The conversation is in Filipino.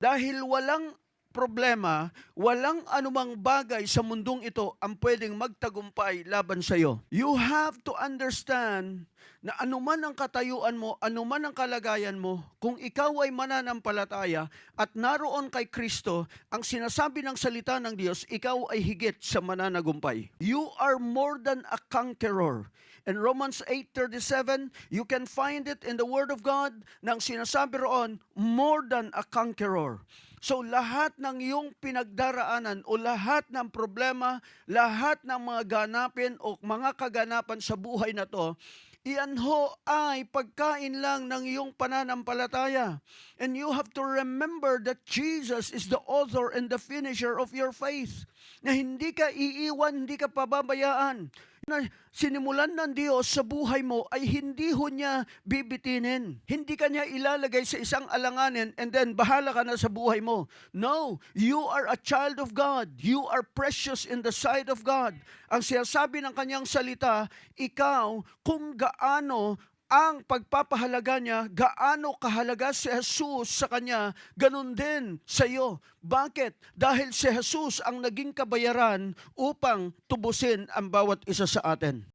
Dahil walang problema, walang anumang bagay sa mundong ito ang pwedeng magtagumpay laban sa iyo. You have to understand na anuman ang katayuan mo, anuman ang kalagayan mo, kung ikaw ay mananampalataya at naroon kay Kristo, ang sinasabi ng salita ng Diyos, ikaw ay higit sa mananagumpay. You are more than a conqueror. In Romans 8:37, you can find it in the Word of God nang sinasabi roon, more than a conqueror. So lahat ng iyong pinagdaraanan o lahat ng problema, lahat ng mga ganapin o mga kaganapan sa buhay na to, iyan ho ay pagkain lang ng iyong pananampalataya. And you have to remember that Jesus is the author and the finisher of your faith. Na hindi ka iiwan, hindi ka pababayaan. Na sinimulan ng Diyos sa buhay mo ay hindi ho niya bibitinin. Hindi ka niya ilalagay sa isang alanganin and then bahala ka na sa buhay mo. No, you are a child of God. You are precious in the sight of God. Ang sinasabi ng kanyang salita, ikaw kung gaano ang pagpapahalaga niya, gaano kahalaga si Jesus sa kanya, ganun din sa iyo. Bakit? Dahil si Jesus ang naging kabayaran upang tubusin ang bawat isa sa atin.